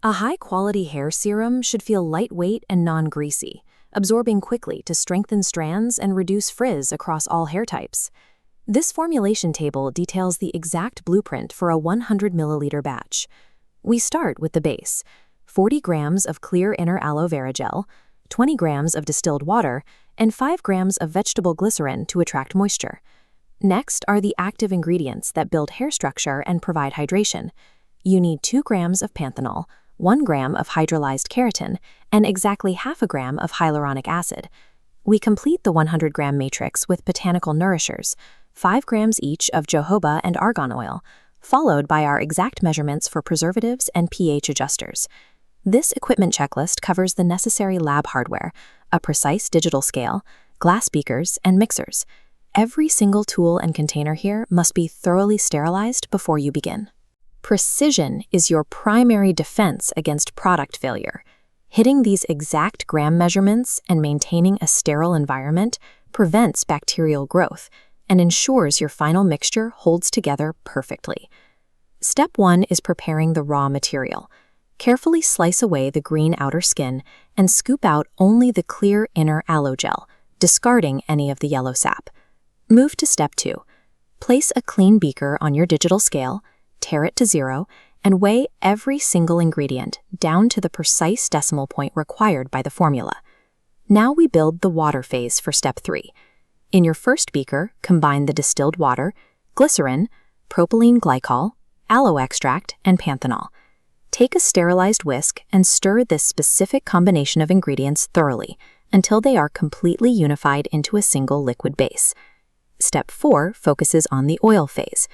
A high-quality hair serum should feel lightweight and non-greasy, absorbing quickly to strengthen strands and reduce frizz across all hair types. This formulation table details the exact blueprint for a 100 milliliter batch. We start with the base: 40 grams of clear inner aloe vera gel, 20 grams of distilled water, and 5 grams of vegetable glycerin to attract moisture. Next are the active ingredients that build hair structure and provide hydration. You need 2 grams of panthenol, 1 gram of hydrolyzed keratin, and exactly half a gram of hyaluronic acid. We complete the 100-gram matrix with botanical nourishers, 5 grams each of jojoba and argan oil, followed by our exact measurements for preservatives and pH adjusters. This equipment checklist covers the necessary lab hardware, a precise digital scale, glass beakers, and mixers. Every single tool and container here must be thoroughly sterilized before you begin. Precision is your primary defense against product failure. Hitting these exact gram measurements and maintaining a sterile environment prevents bacterial growth and ensures your final mixture holds together perfectly. Step 1 is preparing the raw material. Carefully slice away the green outer skin and scoop out only the clear inner aloe gel, discarding any of the yellow sap. Move to step 2. Place a clean beaker on your digital scale, tare it to 0, and weigh every single ingredient down to the precise decimal point required by the formula. Now we build the water phase for step 3. In your first beaker, combine the distilled water, glycerin, propylene glycol, aloe extract, and panthenol. Take a sterilized whisk and stir this specific combination of ingredients thoroughly until they are completely unified into a single liquid base. Step 4 focuses on the oil phase.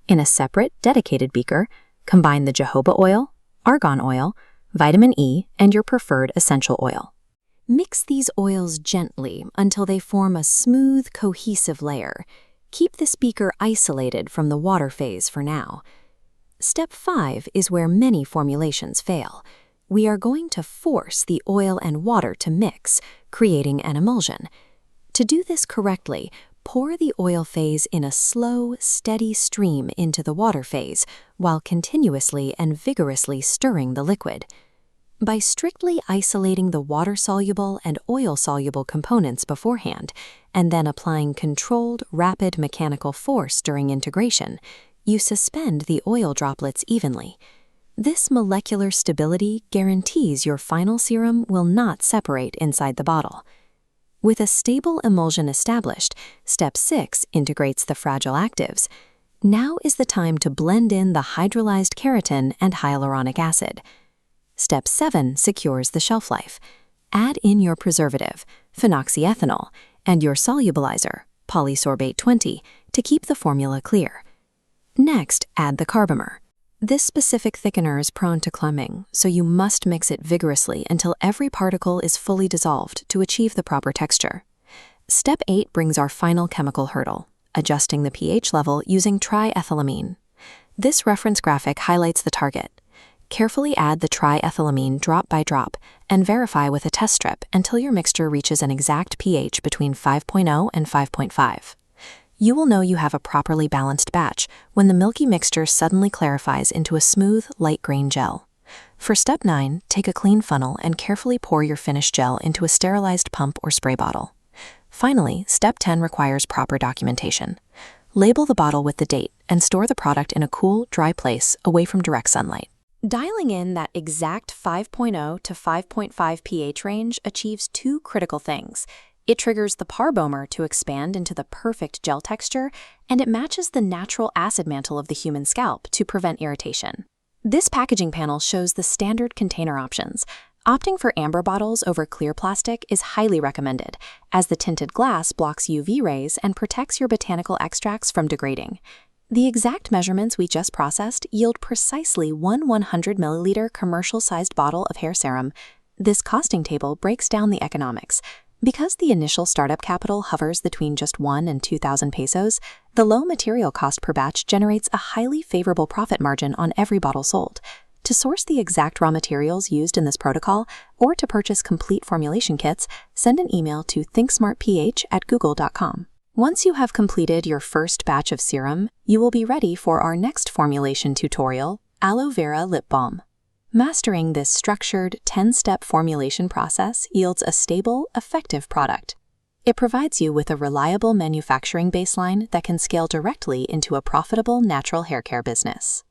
In a separate, dedicated beaker, combine the jojoba oil, argan oil, vitamin E, and your preferred essential oil. Mix these oils gently until they form a smooth, cohesive layer. Keep this beaker isolated from the water phase for now. Step 5 is where many formulations fail. We are going to force the oil and water to mix, creating an emulsion. To do this correctly, pour the oil phase in a slow, steady stream into the water phase while continuously and vigorously stirring the liquid. By strictly isolating the water-soluble and oil-soluble components beforehand, and then applying controlled, rapid mechanical force during integration, you suspend the oil droplets evenly. This molecular stability guarantees your final serum will not separate inside the bottle. With a stable emulsion established, step 6 integrates the fragile actives. Now is the time to blend in the hydrolyzed keratin and hyaluronic acid. Step 7 secures the shelf life. Add in your preservative, phenoxyethanol, and your solubilizer, polysorbate 20, to keep the formula clear. Next, add the carbomer. This specific thickener is prone to clumping, so you must mix it vigorously until every particle is fully dissolved to achieve the proper texture. Step 8 brings our final chemical hurdle, adjusting the pH level using triethylamine. This reference graphic highlights the target. Carefully add the triethylamine drop by drop and verify with a test strip until your mixture reaches an exact pH between 5.0 and 5.5. You will know you have a properly balanced batch when the milky mixture suddenly clarifies into a smooth, light grain gel. For step 9, take a clean funnel and carefully pour your finished gel into a sterilized pump or spray bottle. Finally, step 10 requires proper documentation. Label the bottle with the date and store the product in a cool, dry place away from direct sunlight. Dialing in that exact 5.0 to 5.5 pH range achieves 2 critical things. It triggers the parbomer to expand into the perfect gel texture, and it matches the natural acid mantle of the human scalp to prevent irritation. This packaging panel shows the standard container options. Opting for amber bottles over clear plastic is highly recommended, as the tinted glass blocks UV rays and protects your botanical extracts from degrading. The exact measurements we just processed yield precisely one 100 milliliter commercial-sized bottle of hair serum. This costing table breaks down the economics. Because the initial startup capital hovers between just 1,000 and 2,000 pesos, the low material cost per batch generates a highly favorable profit margin on every bottle sold. To source the exact raw materials used in this protocol, or to purchase complete formulation kits, send an email to thinksmartph@google.com. Once you have completed your first batch of serum, you will be ready for our next formulation tutorial, Aloe Vera Lip Balm. Mastering this structured 10-step formulation process yields a stable, effective product. It provides you with a reliable manufacturing baseline that can scale directly into a profitable natural hair care business.